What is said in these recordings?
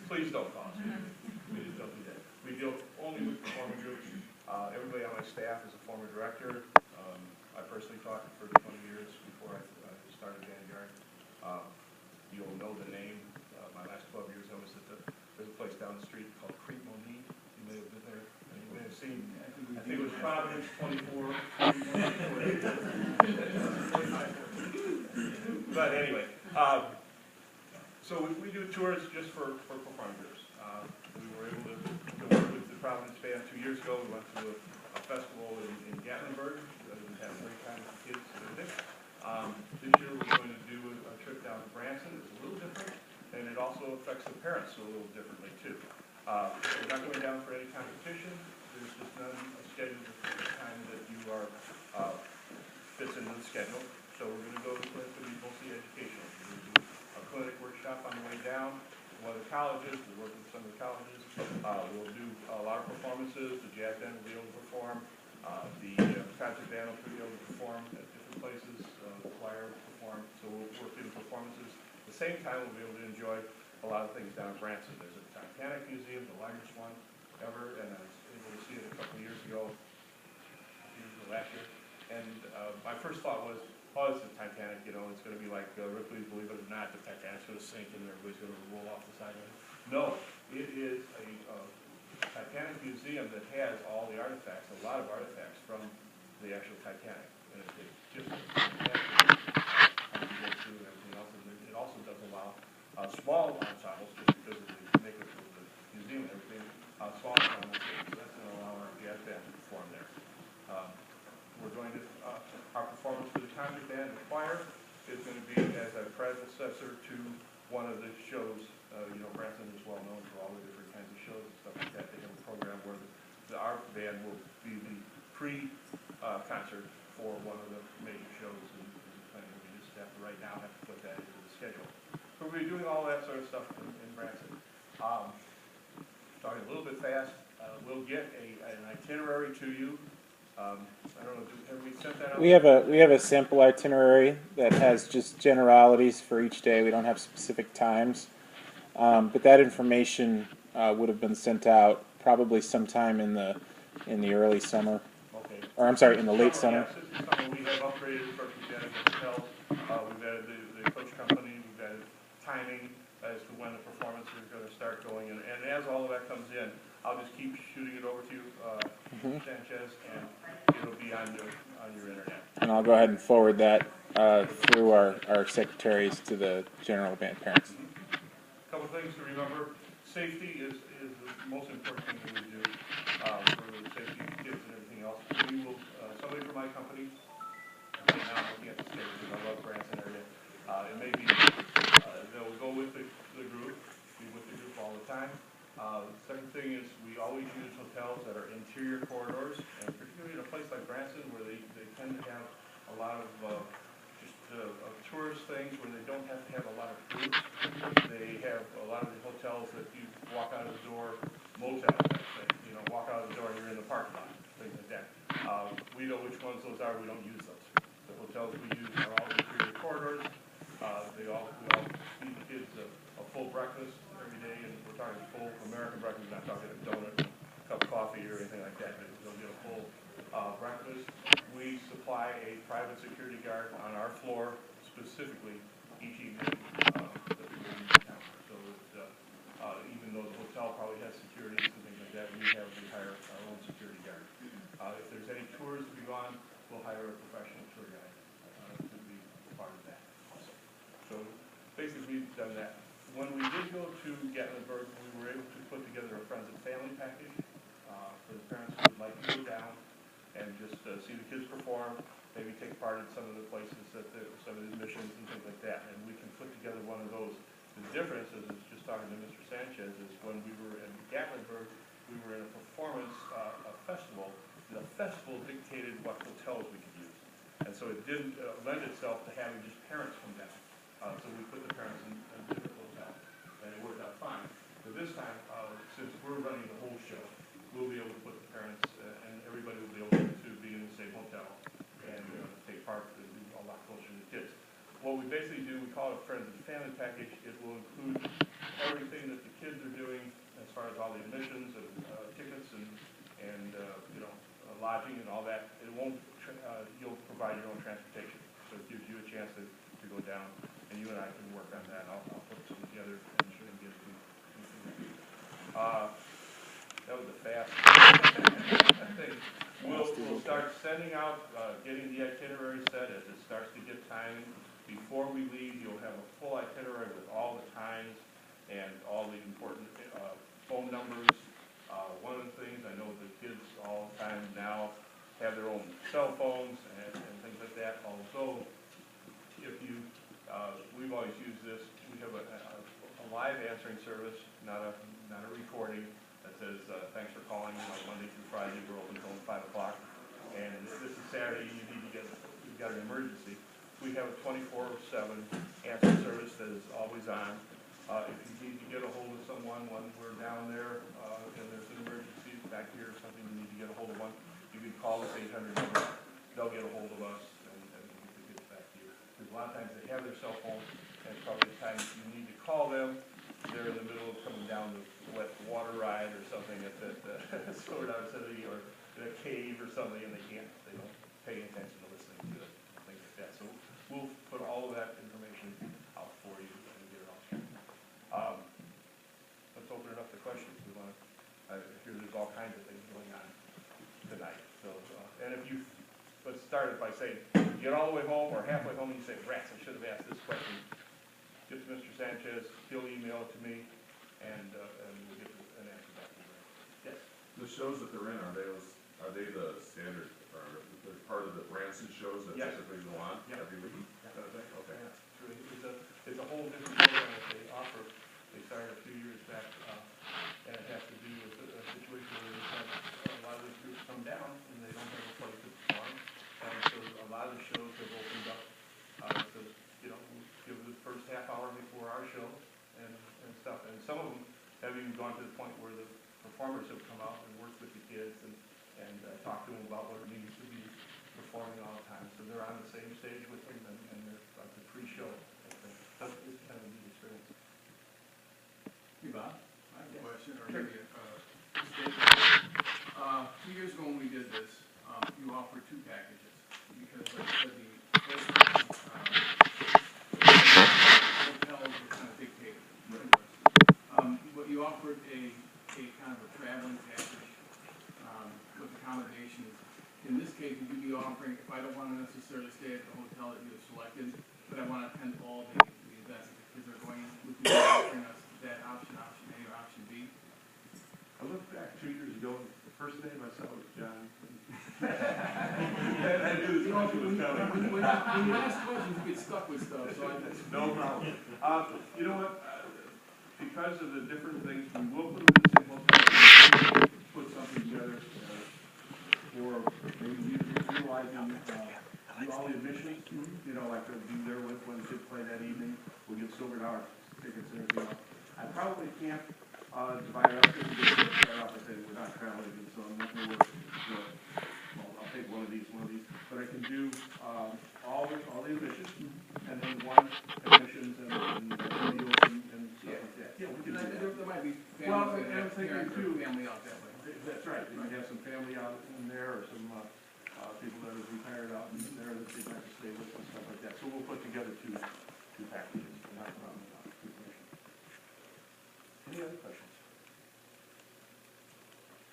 Please don't call us. Please don't do that. We deal only with performing groups. Everybody on my staff is a former director. I personally taught for 20 years before I started Vanguard. You'll know the name. My last 12 years I was at there's a place down the street called Creek Monique. You may have been there. You may have seen. I think it was Providence 24. But anyway, so we do tours just for performing groups. We were able to work with the Providence band 2 years ago. We went to a festival in Gatlinburg. We had a great time with the kids and everything. This year we're going to do a trip down to Branson. It's a little different, and it also affects the parents a little differently too. We're not going down for any competition. There's just none scheduled at the time that you are fits into the schedule. So we're going to go to the clinic to be mostly educational. We're going to do a clinic workshop on the way down. One of the colleges, we'll work with some of the colleges. We'll do a lot of performances. The jazz band will be able to perform. The concert band will be able to perform at different places. The choir will perform. So we'll work in performances. At the same time, we'll be able to enjoy a lot of things down in Branson. There's a Titanic Museum, the largest one ever, and I was able to see it a couple of years ago, last year. And my first thought was, oh, it's the Titanic, you know, it's going to be like Ripley's Believe It or Not, the Titanic's going to sink and everybody's going to roll off the side of it. No, it is a Titanic museum that has all the artifacts, a lot of artifacts from the actual Titanic. And it's just fantastic how you go through and everything else. And it also does allow small ensembles, just because of the makeup of the museum and everything, small ensembles, so that's going to allow our jazz band to perform there. We're going to, our performance for the concert band and the choir is going to be as a predecessor to one of the shows. You know, Branson is well known for all the different kinds of shows and stuff like that. They have a program where our band will be the pre-concert for one of the major shows, and we just have to right now have to put that into the schedule. So we'll be doing all that sort of stuff in Branson. Talking a little bit fast, we'll get an itinerary to you. I don't know, have we sent that out? We have a simple itinerary that has just generalities for each day. We don't have specific times, but that information would have been sent out probably sometime in the early summer. Okay. Or I'm sorry, in the late summer. Yes, this is summer. We have upgraded, of course, we've added the hotels, we've added the coach company, we've added timing as to when the performances are going to start going, and as all of that comes in, I'll just keep shooting it over to you, Sanchez, and it'll be on your internet. And I'll go ahead and forward that through our secretaries to the general band parents. A couple things to remember. Safety is the most important thing that we do for the safety of kids and everything else. We will, somebody from my company, right now I'm looking at the stage, I love Branson area. It may be, they'll go with the group, be with the group all the time. The second thing is we always use hotels that are interior corridors, and particularly in a place like Branson where they tend to have a lot of tourist things where they don't have to have a lot of food. They have a lot of the hotels that you walk out of the door, motel type thing, you know, walk out of the door and you're in the parking lot, things like that. We know which ones those are, we don't use those. The hotels we use are all interior corridors. We all feed the kids a full breakfast every day, and we're talking full American breakfast, we're not talking a donut, a cup of coffee or anything like that. They'll get a full breakfast. We supply a private security guard on our floor specifically each evening that we go into town. So that even though the hotel probably has security and things like that, we hire our own security guard. If there's any tours to be gone, we'll hire a professional tour guide to be part of that also. So basically we've done that. When we did go to Gatlinburg, we were able to put together a friends and family package for the parents who would like to go down and just see the kids perform, maybe take part in some of the places that some of the missions and things like that. And we can put together one of those. The difference is just talking to Mr. Sanchez is when we were in Gatlinburg, we were in a performance, a festival. The festival dictated what hotels we could use. And so it didn't lend itself to having just parents come down. So we put the parents in different hotels, and it worked out fine. But this time, since we're running the whole show, we'll be able to put the parents and everybody will be able to be in the same hotel and take part a lot closer to the kids. What we basically do, we call it a friends and family package. It will include everything that the kids are doing as far as all the admissions and tickets and you know, lodging and all that. It won't, you'll provide your own transportation. So it gives you a chance to go down, and you and I can work on that. I'll put some together and show and get it to you. That was a fast thing. We'll start sending out, getting the itinerary set as it starts to get time. Before we leave, you'll have a full itinerary with all the times and all the important phone numbers. One of the things, I know the kids all the time now have their own cell phones and things like that. Also, if you, we've always used this, we have a live answering service, not a recording, that says, thanks for calling, Monday through Friday, we're open until 5 o'clock. And if this is Saturday, you've got an emergency. We have a 24/7 answer service that is always on. If you need to get a hold of someone when we're down there, and there's an emergency back here or something, you need to get a hold of one, you can call this 800 number. They'll get a hold of us, and we can get it back to you. Because a lot of times they have their cell phone, and probably the time you need to call them, they're in the middle of coming down the wet water ride or something at the Slowdown City or in a cave or something, and they don't pay attention to listening to it, things like that. So we'll put all of that information out for you and get it all checked. Let's open it up to questions. We want to, I hear there's all kinds of things going on tonight. So, and if you, let's start it by saying, you get all the way home or halfway home and you say, rats, I should have asked this question. Get to Mr. Sanchez, he'll email it to me, and we'll get an answer back to you. Yes? The shows that they're in, are they the standard, or they're part of the Branson shows that Yes. typically go on every week? Okay. It's a whole different program that they offer. They started a few years back, and it has to do with a situation where they have a lot of these groups come down and they don't have a place to perform. And so a lot of the shows have opened up to, you know, give the first half hour before our show and stuff. And some of them have even gone to the point where the performers have come out and worked with the kids and talked to them about what it means to be performing all the time. So they're on the same stage with them and they're like the pre-show. That's kind of a neat experience. Hey, Bob, I have a question, or maybe a statement. 2 years ago when we did this, you offered two packages, because like I said, the first hotels were kind of dictated to us. But you offered a kind of a traveling package with accommodations. In this case, would you be offering, if I don't want to necessarily stay at the hotel that you have selected, but I want to attend all the events that the kids are going, would you be offering us that option A or option B? I looked back 2 years ago, the first name I saw was John. I knew this question was coming. When you ask questions, you get stuck with stuff, so No problem. You know what, because of the different things, we will put them in the same hotel, put something together for maybe utilizing all the admissions, you know, like they'll be there with when the kids play that evening. We'll get $silver tickets and everything else. I probably can't divide it up and start off and say we're not traveling, and so I'm not going to work. Well, I'll take one of these, but I can do all the admissions, and then one admissions and meals and stuff like that. Yeah, we can do that. there might be Well, families and I'm that thinking have too, family out that way. that's right, you might have some family out in there, or some people that are retired out in there that they'd like to stay with and stuff like that. So we'll put together two packages, not a problem. Any other questions?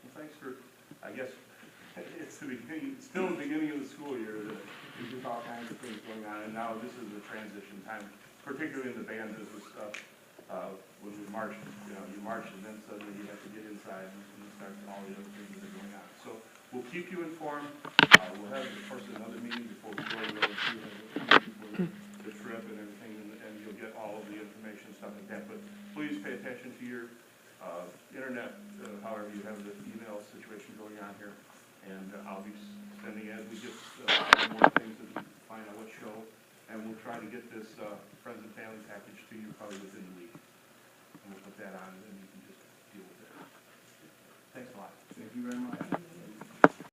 Well, thanks for, I guess, it's the beginning, it's still the beginning of the school year, there's just all kinds of things going on, and now this is the transition time, particularly in the band business stuff. When we march, you march and then suddenly you have to get inside and start all the other things that are going on. So we'll keep you informed. We'll have, of course, another meeting before we go to the trip and everything, and you'll get all of the information, stuff like that. But please pay attention to your internet, however you have the email situation going on here. And I'll be sending, as we get more things to find out what show, and we'll try to get this friends and family package to you probably within the week. And we'll put that on, and you can just deal with it. Thanks a lot. Thank you very much.